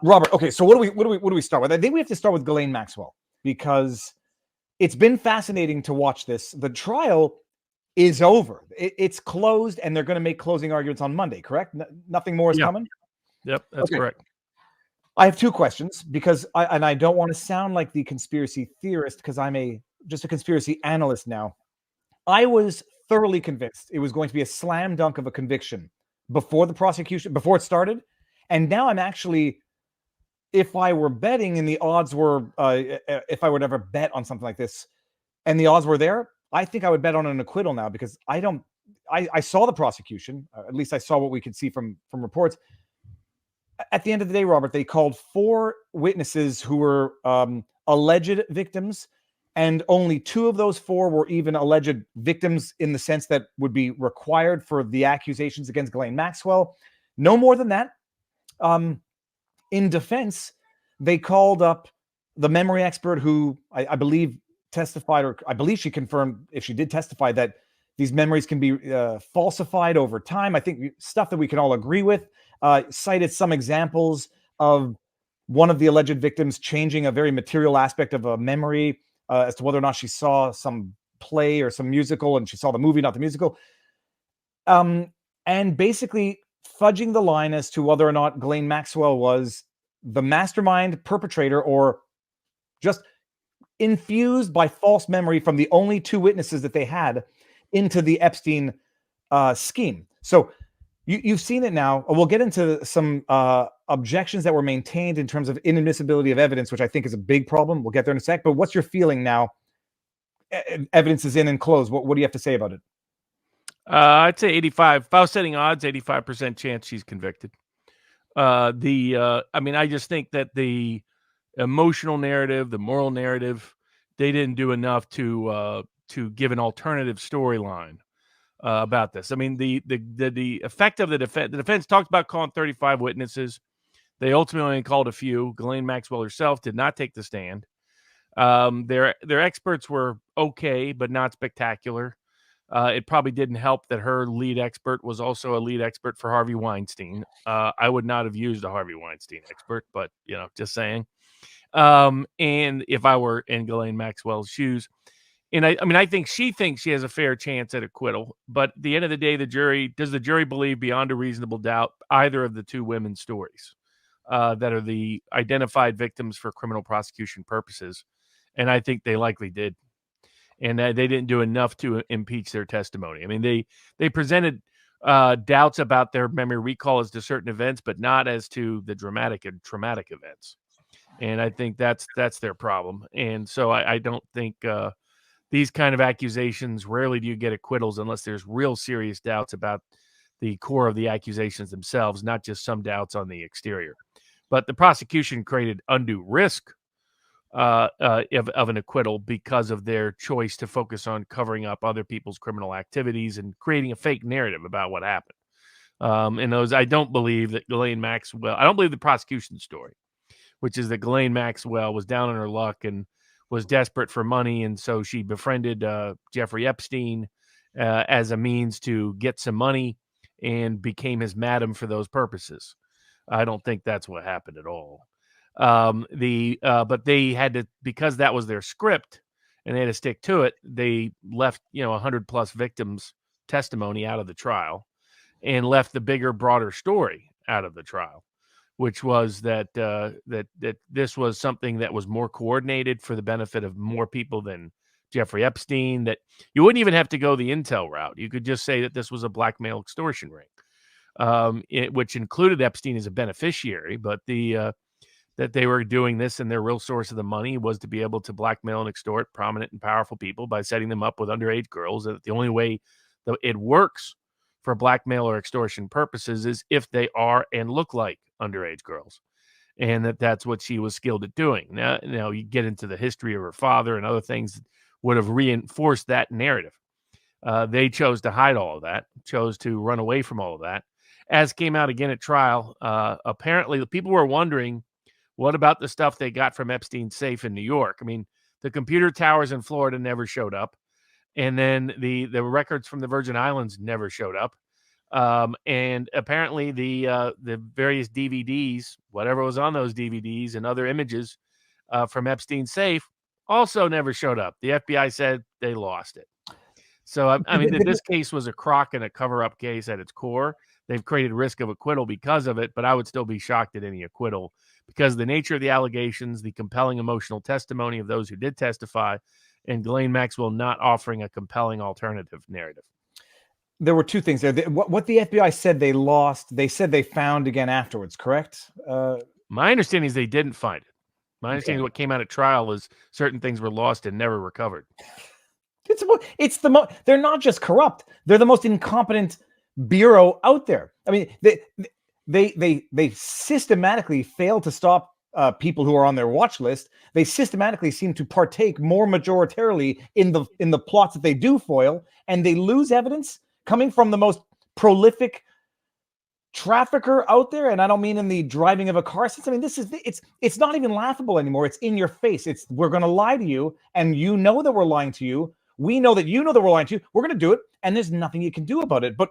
Robert, okay, so what do we start with? I think we have to start with Ghislaine Maxwell, because it's been fascinating to watch this. The trial is over. It's closed, and they're going to make closing arguments on Monday, correct? Nothing more is coming? Yep, that's correct. I have two questions, because I don't want to sound like the conspiracy theorist, because I'm just a conspiracy analyst now. I was thoroughly convinced it was going to be a slam dunk of a conviction before the prosecution, before it started. And now I'm actually, if I were betting and the odds were, if I would ever bet on something like this and the odds were there, I think I would bet on an acquittal now, because I saw the prosecution, at least I saw what we could see from reports. At the end of the day, Robert, they called 4 witnesses who were alleged victims, and only 2 of those 4 were even alleged victims in the sense that would be required for the accusations against Ghislaine Maxwell. No more than that. In defense, they called up the memory expert who I believe testified, or I believe she confirmed, if she did testify, that these memories can be falsified over time. I think stuff that we can all agree with. Cited some examples of one of the alleged victims changing a very material aspect of a memory as to whether or not she saw some play or some musical, and she saw the movie, not the musical. And basically fudging the line as to whether or not Ghislaine Maxwell was the mastermind, perpetrator, or just infused by false memory from the only 2 witnesses that they had into the Epstein scheme. So you've seen it now. We'll get into some objections that were maintained in terms of inadmissibility of evidence, which I think is a big problem. We'll get there in a sec. But what's your feeling now? Evidence is in and closed. What do you have to say about it? I'd say 85. If I was setting odds, 85% chance she's convicted. I mean, I just think that the emotional narrative, the moral narrative, they didn't do enough to give an alternative storyline about this. I mean, the effect of the defense talked about calling 35 witnesses. They ultimately only called a few. Ghislaine Maxwell herself did not take the stand. Their experts were okay, but not spectacular. It probably didn't help that her lead expert was also a lead expert for Harvey Weinstein. I would not have used a Harvey Weinstein expert, but, just saying. And if I were in Ghislaine Maxwell's shoes, and I think she thinks she has a fair chance at acquittal, but at the end of the day, does the jury believe beyond a reasonable doubt either of the 2 women's stories that are the identified victims for criminal prosecution purposes? And I think they likely did. And they didn't do enough to impeach their testimony. I mean, they presented doubts about their memory recall as to certain events, but not as to the dramatic and traumatic events. And I think that's their problem. And so I don't think these kind of accusations, rarely do you get acquittals unless there's real serious doubts about the core of the accusations themselves, not just some doubts on the exterior. But the prosecution created undue risk of an acquittal because of their choice to focus on covering up other people's criminal activities and creating a fake narrative about what happened. And I don't believe that Ghislaine Maxwell, I don't believe the prosecution story, which is that Ghislaine Maxwell was down on her luck and was desperate for money, and so she befriended Jeffrey Epstein as a means to get some money and became his madam for those purposes. I don't think that's what happened at all. But they had to, because that was their script and they had to stick to it, they left 100+ victims' testimony out of the trial and left the bigger, broader story out of the trial, which was that this was something that was more coordinated for the benefit of more people than Jeffrey Epstein, that you wouldn't even have to go the intel route. You could just say that this was a blackmail extortion ring, which included Epstein as a beneficiary, but that they were doing this and their real source of the money was to be able to blackmail and extort prominent and powerful people by setting them up with underage girls. And the only way that it works for blackmail or extortion purposes is if they are and look like underage girls, and that's what she was skilled at doing. Now you get into the history of her father and other things that would have reinforced that narrative. They chose to hide all of that, chose to run away from all of that, as came out again at trial. Apparently, the people were wondering, what about the stuff they got from Epstein's safe in New York? I mean, the computer towers in Florida never showed up, and then the records from the Virgin Islands never showed up. And apparently the various DVDs, whatever was on those DVDs and other images from Epstein's safe also never showed up. The FBI said they lost it. So, I mean, this case was a crock and a cover-up case at its core. They've created risk of acquittal because of it, but I would still be shocked at any acquittal because of the nature of the allegations, the compelling emotional testimony of those who did testify, and Ghislaine Maxwell not offering a compelling alternative narrative. There were two things there. What the FBI said they lost, they said they found again afterwards, correct? My understanding is they didn't find it. My understanding is what came out at trial is certain things were lost and never recovered. They're not just corrupt; they're the most incompetent bureau out there. I mean, they systematically fail to stop people who are on their watch list. They systematically seem to partake more majoritarily in the plots that they do foil, and they lose evidence coming from the most prolific trafficker out there. And I don't mean in the driving of a car sense. I mean, it's not even laughable anymore. It's in your face. We're going to lie to you, and you know that we're lying to you. We know that you know that we're lying to you. We're going to do it, and there's nothing you can do about it. But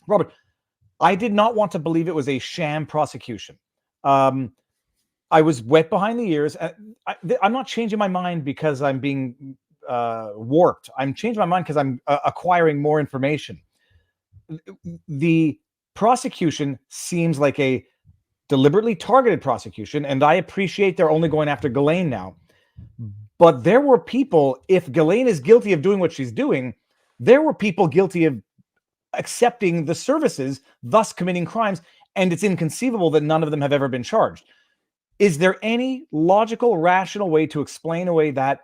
Robert, I did not want to believe it was a sham prosecution. I was wet behind the ears. I'm not changing my mind because I'm being warped. I'm changing my mind because I'm acquiring more information. The prosecution seems like a deliberately targeted prosecution, and I appreciate they're only going after Ghislaine now. But there were people, if Ghislaine is guilty of doing what she's doing, there were people guilty of accepting the services, thus committing crimes, and it's inconceivable that none of them have ever been charged. Is there any logical, rational way to explain away that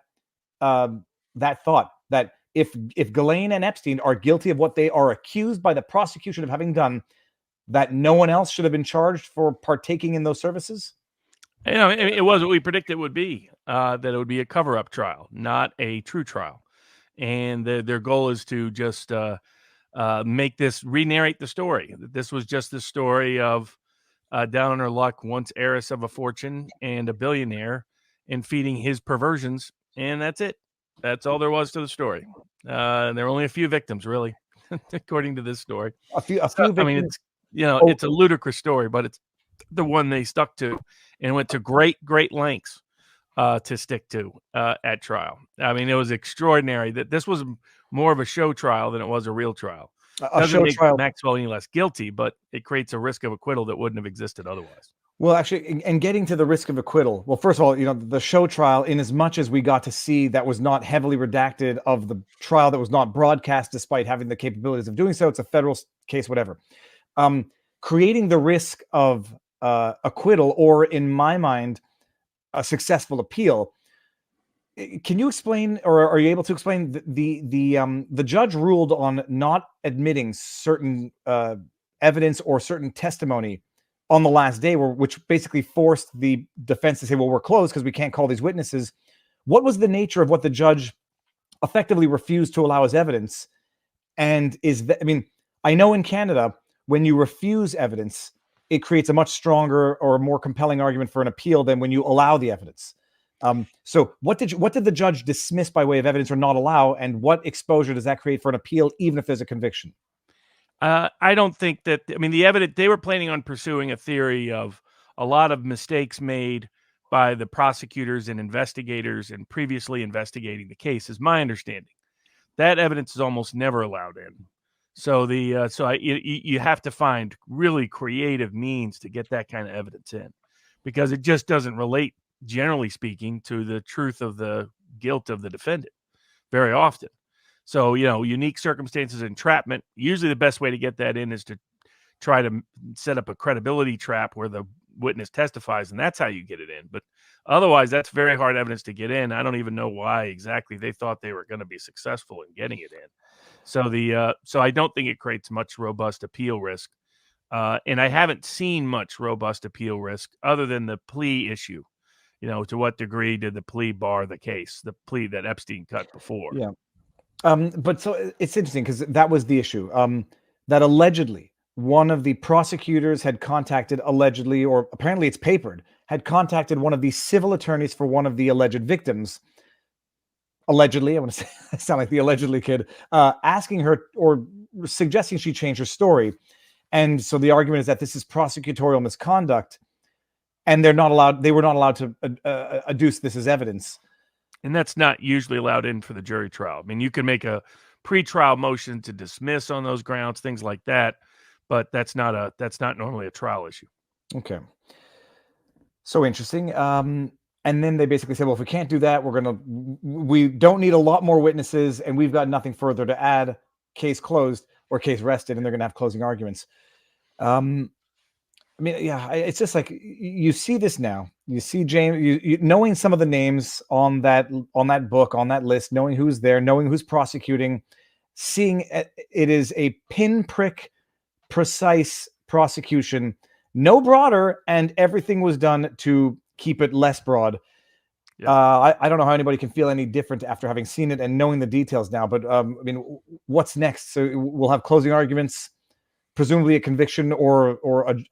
thought that if Ghislaine and Epstein are guilty of what they are accused by the prosecution of having done, that no one else should have been charged for partaking in those services? You know, it was what we predicted it would be, that it would be a cover-up trial, not a true trial. And their goal is to just make this, re-narrate the story. This was just the story of down on her luck, once heiress of a fortune and a billionaire, and feeding his perversions. And that's it. That's all there was to the story. There were only a few victims, really, according to this story. A few victims. I mean, it's a ludicrous story, but it's the one they stuck to and went to great lengths to stick to at trial. I mean, it was extraordinary that this was more of a show trial than it was a real trial. Doesn't make Maxwell any less guilty, but it creates a risk of acquittal that wouldn't have existed otherwise. Well, actually, and getting to the risk of acquittal. Well, first of all, the show trial, in as much as we got to see that was not heavily redacted of the trial that was not broadcast, despite having the capabilities of doing so, it's a federal case, whatever. Creating the risk of acquittal, or in my mind, a successful appeal. Can you explain, or are you able to explain the judge ruled on not admitting certain evidence or certain testimony on the last day, which basically forced the defense to say, well, we're closed because we can't call these witnesses. What was the nature of what the judge effectively refused to allow as evidence? And I know in Canada, when you refuse evidence, it creates a much stronger or more compelling argument for an appeal than when you allow the evidence. So what did the judge dismiss by way of evidence or not allow, and what exposure does that create for an appeal, even if there's a conviction? I don't think that, the evidence, they were planning on pursuing a theory of a lot of mistakes made by the prosecutors and investigators and previously investigating the case, is my understanding. That evidence is almost never allowed in. So you have to find really creative means to get that kind of evidence in, because it just doesn't relate, generally speaking, to the truth of the guilt of the defendant very often. So, unique circumstances, entrapment, usually the best way to get that in is to try to set up a credibility trap where the witness testifies, and that's how you get it in. But otherwise, that's very hard evidence to get in. I don't even know why exactly they thought they were going to be successful in getting it in. So I don't think it creates much robust appeal risk. And I haven't seen much robust appeal risk other than the plea issue. To what degree did the plea bar the case, the plea that Epstein cut before? Yeah. But so it's interesting because that was the issue. That allegedly one of the prosecutors had contacted, allegedly, or apparently it's papered, had contacted one of the civil attorneys for one of the alleged victims. Allegedly, I want to say, I sound like the allegedly kid, asking her or suggesting she changed her story. And so the argument is that this is prosecutorial misconduct, and they were not allowed to adduce this as evidence. And that's not usually allowed in for the jury trial. I mean, you can make a pre-trial motion to dismiss on those grounds, things like that, but that's not normally a trial issue. Okay. So interesting. And then they basically said, well, if we can't do that, we don't need a lot more witnesses, and we've got nothing further to add. Case closed or case rested, and they're going to have closing arguments. I mean, yeah, it's just like you see this now. You see James, you knowing some of the names on that book, on that list, knowing who's there, knowing who's prosecuting, seeing it is a pinprick precise prosecution, no broader, and everything was done to keep it less broad. Yeah. I don't know how anybody can feel any different after having seen it and knowing the details now. But I mean, what's next? So we'll have closing arguments, presumably a conviction or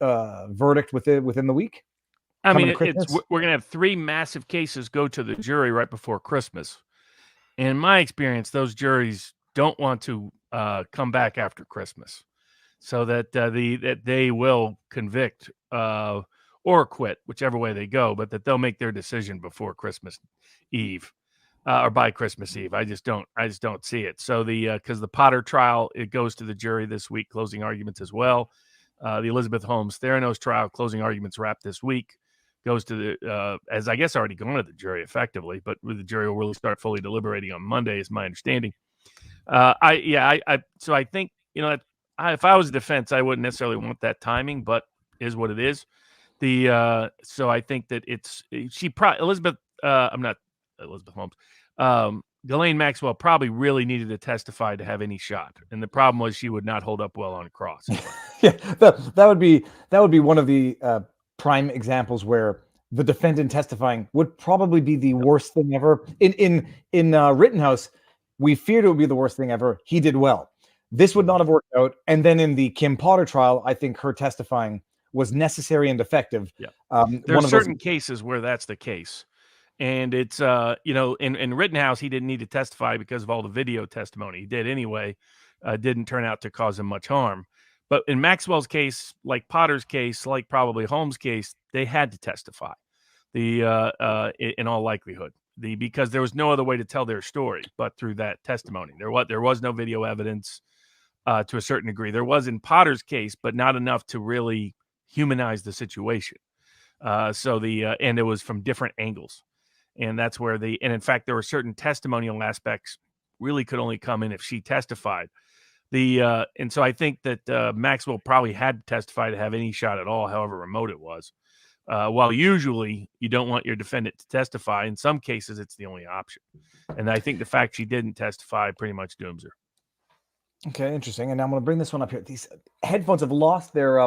a verdict within the week. I mean, we're going to have 3 massive cases go to the jury right before Christmas. And in my experience, those juries don't want to come back after Christmas, so that that they will convict or quit, whichever way they go, but that they'll make their decision before Christmas Eve or by Christmas Eve. I just don't see it. So because the Potter trial, it goes to the jury this week, closing arguments as well. The Elizabeth Holmes Theranos trial, closing arguments wrapped this week, goes to the as I guess already gone to the jury effectively, but the jury will really start fully deliberating on Monday, is my understanding. So I think, if I was a defense, I wouldn't necessarily want that timing, but is what it is. So I think that I'm not Elizabeth Holmes. Ghislaine Maxwell probably really needed to testify to have any shot, and the problem was she would not hold up well on cross. Yeah, that would be one of the prime examples where the defendant testifying would probably be the worst thing ever. In Rittenhouse, we feared it would be the worst thing ever. He did well. This would not have worked out. And then in the Kim Potter trial, I think her testifying was necessary and effective. Yeah. There are certain cases where that's the case. And it's, in Rittenhouse, he didn't need to testify because of all the video testimony. He did anyway. Didn't turn out to cause him much harm. But in Maxwell's case, like Potter's case, like probably Holmes' case, they had to testify in all likelihood. Because there was no other way to tell their story but through that testimony. There was no video evidence to a certain degree. There was in Potter's case, but not enough to really humanize the situation. And it was from different angles. And that's where and in fact, there were certain testimonial aspects really could only come in if she testified. And so I think that Maxwell probably had to testify to have any shot at all, however remote it was. While usually you don't want your defendant to testify, in some cases it's the only option. And I think the fact she didn't testify pretty much dooms her. Okay, interesting. And now I'm going to bring this one up here. These headphones have lost their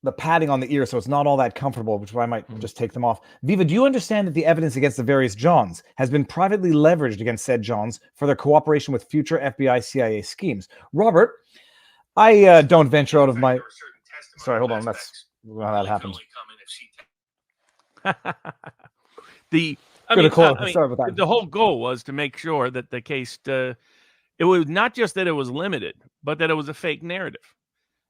the padding on the ear, so it's not all that comfortable, which is why I might just take them off. Viva, do you understand that the evidence against the various Johns has been privately leveraged against said Johns for their cooperation with future FBI CIA schemes? Robert, I don't venture out of my... Sorry, hold on. That's how that happened. The whole goal was to make sure that the case, it was not just that it was limited, but that it was a fake narrative.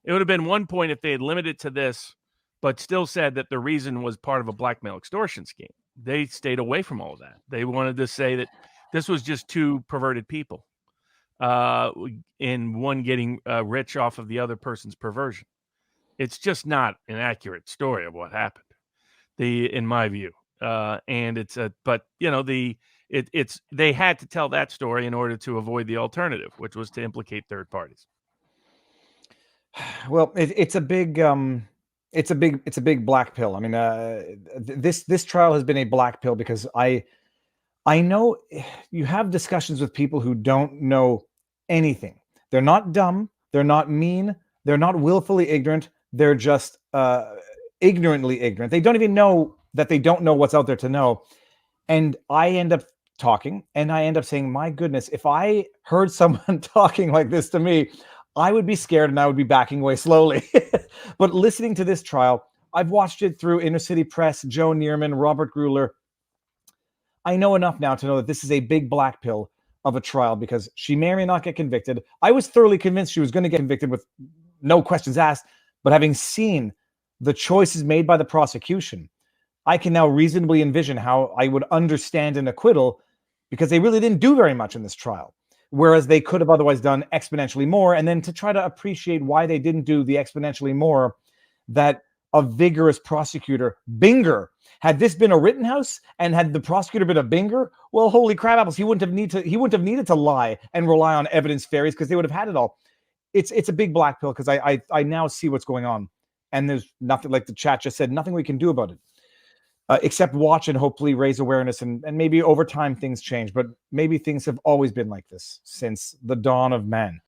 It would have been one point if they had limited to this, but still said that the reason was part of a blackmail extortion scheme. They stayed away from all of that. They wanted to say that this was just 2 perverted people, and one getting rich off of the other person's perversion. It's just not an accurate story of what happened, in my view. And it's they had to tell that story in order to avoid the alternative, which was to implicate third parties. Well, it's a big black pill. I mean, this trial has been a black pill because I know you have discussions with people who don't know anything. They're not dumb. They're not mean. They're not willfully ignorant. They're just ignorantly ignorant. They don't even know that they don't know what's out there to know. And I end up talking and I end up saying, my goodness, if I heard someone talking like this to me, I would be scared and I would be backing away slowly. But listening to this trial, I've watched it through Inner City Press, Joe Neerman, Robert Gruler. I know enough now to know that this is a big black pill. of a trial because she may or may not get convicted. I was thoroughly convinced she was going to get convicted with no questions asked, but having seen the choices made by the prosecution, I can now reasonably envision how I would understand an acquittal because they really didn't do very much in this trial, whereas they could have otherwise done exponentially more. And then to try to appreciate why they didn't do the exponentially more, that a vigorous prosecutor, Binger, had this been a Rittenhouse and had the prosecutor been a Binger, well, holy crab apples, he wouldn't have needed to lie and rely on evidence fairies because they would have had it all. It's a big black pill because I now see what's going on, and there's nothing, like the chat just said, nothing we can do about it. Except watch and hopefully raise awareness, and maybe over time things change, but maybe things have always been like this since the dawn of man.